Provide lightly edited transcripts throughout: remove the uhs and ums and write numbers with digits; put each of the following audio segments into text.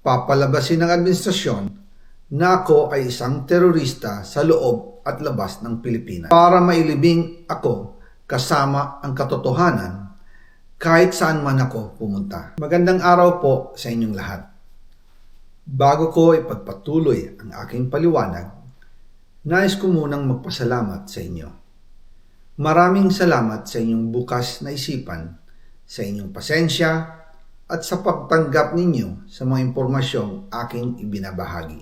Papalabasin ng administrasyon na ako ay isang terorista sa loob at labas ng Pilipinas para mailibing ako kasama ang katotohanan kahit saan man ako pumunta. Magandang araw po sa inyong lahat. Bago ko ipagpatuloy ang aking paliwanag, nais ko munang magpasalamat sa inyo. Maraming salamat sa inyong bukas na isipan, sa inyong pasensya, at sa pagtanggap ninyo sa mga impormasyong aking ibinabahagi.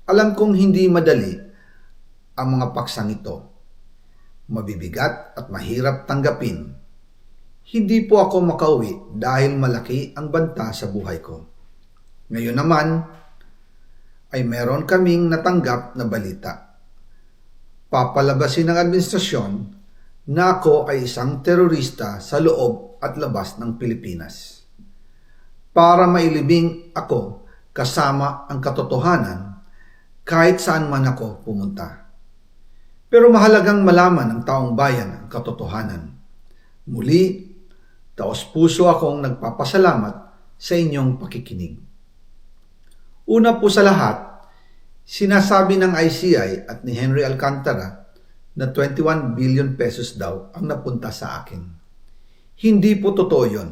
Alam kong hindi madali ang mga paksang ito. Mabibigat at mahirap tanggapin. Hindi po ako makauwi dahil malaki ang banta sa buhay ko. Ngayon naman ay meron kaming natanggap na balita. Papalabasin ng administrasyon na ako ay isang terorista sa loob at labas ng Pilipinas para mailibing ako kasama ang katotohanan kahit saan man ako pumunta. Pero mahalagang malaman ng taong bayan ang katotohanan. Muli, taos-puso akong nagpapasalamat sa inyong pakikinig. Una po sa lahat, sinasabi ng ICI at ni Henry Alcantara na 21 billion pesos daw ang napunta sa akin. Hindi po totoo yun.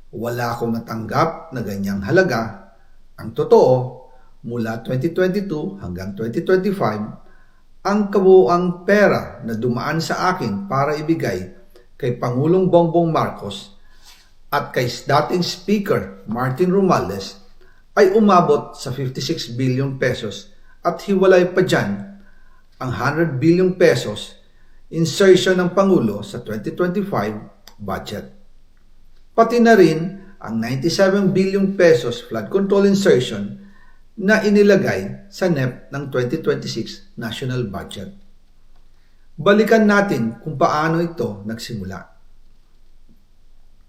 Wala akong natanggap na ganyang halaga. Ang totoo, mula 2022 hanggang 2025, ang kabuuang pera na dumaan sa akin para ibigay kay Pangulong Bongbong Marcos at kay dating Speaker Martin Romualdez ay umabot sa 56 billion pesos at hiwalay pa dyan ang 100 billion pesos insertion ng Pangulo sa 2025 budget. Pati na rin ang 97 billion pesos flood control insertion na inilagay sa NEP ng 2026 national budget. Balikan natin kung paano ito nagsimula.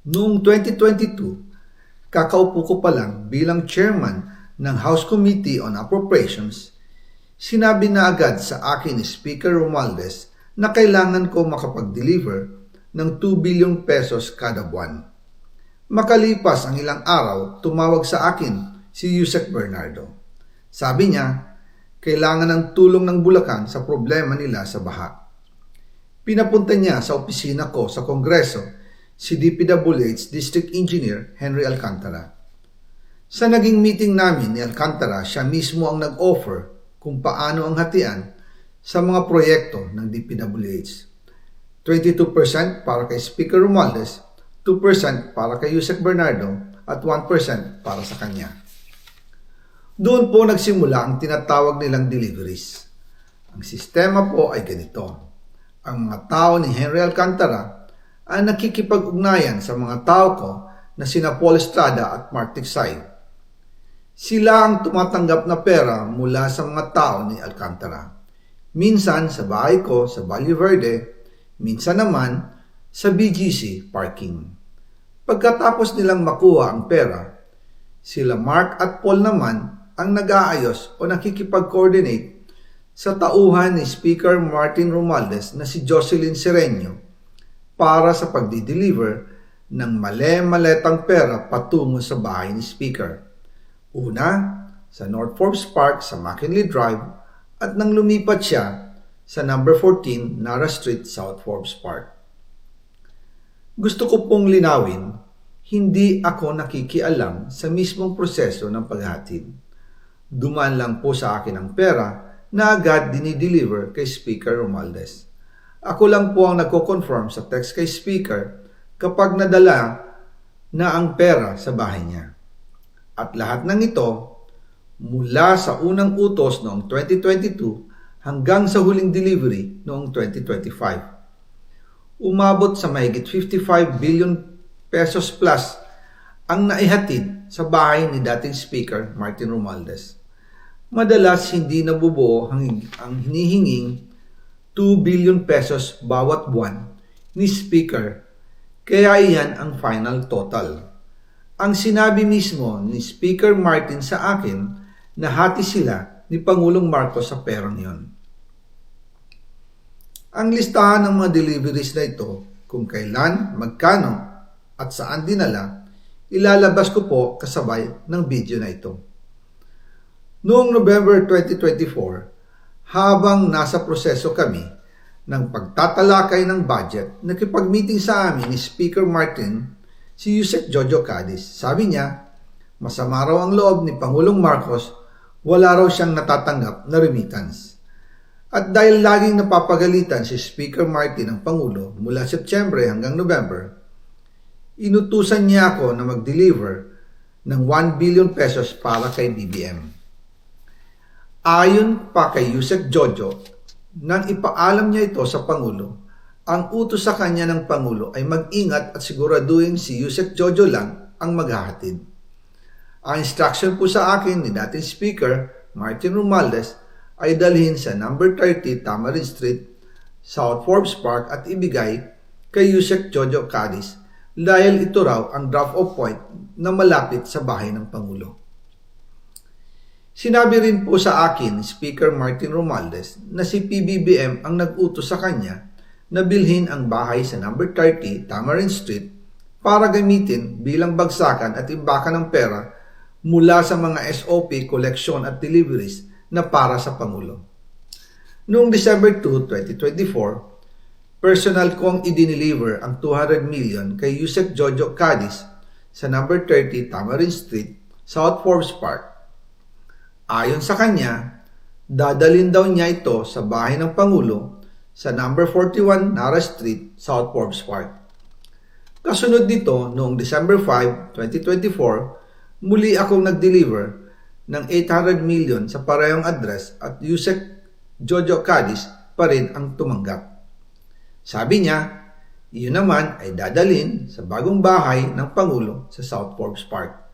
Noong 2022, kakaupo ko pa lang bilang chairman ng House Committee on Appropriations, sinabi na agad sa akin ni Speaker Romualdez na kailangan ko makapag-deliver ng 2 billion pesos kada buwan. Makalipas ang ilang araw, tumawag sa akin si Yusek Bernardo. Sabi niya, kailangan ng tulong ng Bulacan sa problema nila sa baha. Pinapunta niya sa opisina ko sa Kongreso si DPWH District Engineer Henry Alcantara. Sa naging meeting namin ni Alcantara, siya mismo ang nag-offer kung paano ang hatian sa mga proyekto ng DPWH. 22% para kay Speaker Romualdez, 2% para kay Yusek Bernardo at 1% para sa kanya. Doon po nagsimula ang tinatawag nilang deliveries. Ang sistema po ay ganito. Ang mga tao ni Henry Alcantara ay nakikipag-ugnayan sa mga tao ko na sina Paul Estrada at Mark Tiksay. Sila ang tumatanggap na pera mula sa mga tao ni Alcantara. Minsan sa bahay ko sa Valle Verde, minsan naman sa BGC parking. Pagkatapos nilang makuha ang pera, sila Mark at Paul naman ang nag-aayos o nakikipag-coordinate sa tauhan ni Speaker Martin Romualdez na si Jocelyn Sereno para sa pagdi-deliver ng male-maletang pera patungo sa bahay ni Speaker. Una, sa North Forbes Park sa McKinley Drive at nang lumipat siya sa number 14 Nara Street, South Forbes Park. Gusto ko pong linawin, hindi ako nakikialam sa mismong proseso ng paghatid. Dumaan lang po sa akin ang pera na agad dinideliver kay Speaker Romualdez. Ako lang po ang nagko-confirm sa text kay Speaker kapag nadala na ang pera sa bahay niya. At lahat ng ito, mula sa unang utos noong 2022 hanggang sa huling delivery noong 2025. Umabot sa mahigit 55 billion pesos plus ang naihatid sa bahay ni dating Speaker Martin Romualdez. Madalas hindi nabubuo ang hinihinging 2 billion pesos bawat buwan ni Speaker, kaya iyan ang final total. Ang sinabi mismo ni Speaker Martin sa akin na hati sila ni Pangulong Marcos sa perang yon. Ang listahan ng mga deliveries na ito, kung kailan, magkano, at saan dinala, Ilalabas ko po kasabay ng video na ito. Noong November 2024, habang nasa proseso kami ng pagtatalakay ng budget, nakipag-meeting sa amin ni Speaker Martin si Yusek Jojo Cadiz. Sabi niya, masama raw ang loob ni Pangulong Marcos, wala raw siyang natatanggap na remittance. At dahil laging napapagalitan si Speaker Martin ng Pangulo mula Setyembre hanggang November, inutusan niya ako na mag-deliver ng 1 billion pesos para kay BBM. Ayon pa kay Yusek Jojo, nang ipaalam niya ito sa Pangulo, ang utos sa kanya ng Pangulo ay mag-ingat at siguraduhin si Yusek Jojo lang ang maghahatid. Ang instruction po sa akin ni dating Speaker Martin Romualdez ay dalhin sa number 30 Tamarind Street, South Forbes Park at ibigay kay Yusek Jojo Cadiz dahil ito raw ang drop-off point na malapit sa bahay ng Pangulo. Sinabi rin po sa akin ni Speaker Martin Romualdez na si PBBM ang nag-utos sa kanya na bilhin ang bahay sa number 30 Tamarind Street para gamitin bilang bagsakan at imbakan ng pera mula sa mga SOP, koleksyon at deliveries na para sa Pangulo. Noong December 2, 2024, personal kong i-deliver ang 200 million kay Yusek Jojo Cadiz sa number 30 Tamarind Street, South Forbes Park. Ayon sa kanya, dadalhin daw niya ito sa bahay ng Pangulo sa number 41 Nara Street, South Forbes Park. Kasunod nito, noong December 5, 2024, muli akong nag-deliver ng 800 million sa parehong address at Yusek Jojo Cadiz pa rin ang tumanggap. Sabi niya, iyon naman ay dadalhin sa bagong bahay ng Pangulo sa South Forbes Park.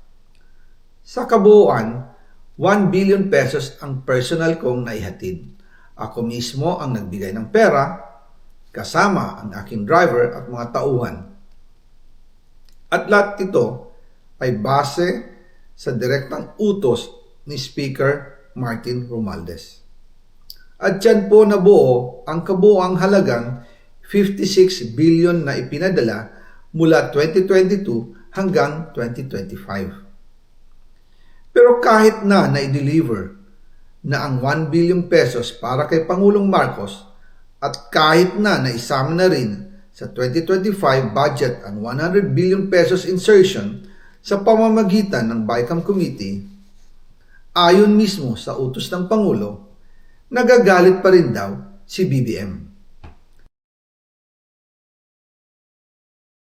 Sa kabuuan, 1 billion pesos ang personal kong naihatid. Ako mismo ang nagbigay ng pera, kasama ang aking driver at mga tauhan. At lahat ito ay base sa direktang utos ni Speaker Martin Romualdez. At yan po nabuo ang kabuuang halagang 56 billion na ipinadala mula 2022 hanggang 2025. Pero kahit na i-deliver na ang 1 billion pesos para kay Pangulong Marcos at kahit na naisama na rin sa 2025 budget ang 100 billion pesos insertion sa pamamagitan ng BICAM Committee, ayon mismo sa utos ng Pangulo, nagagalit pa rin daw si BBM.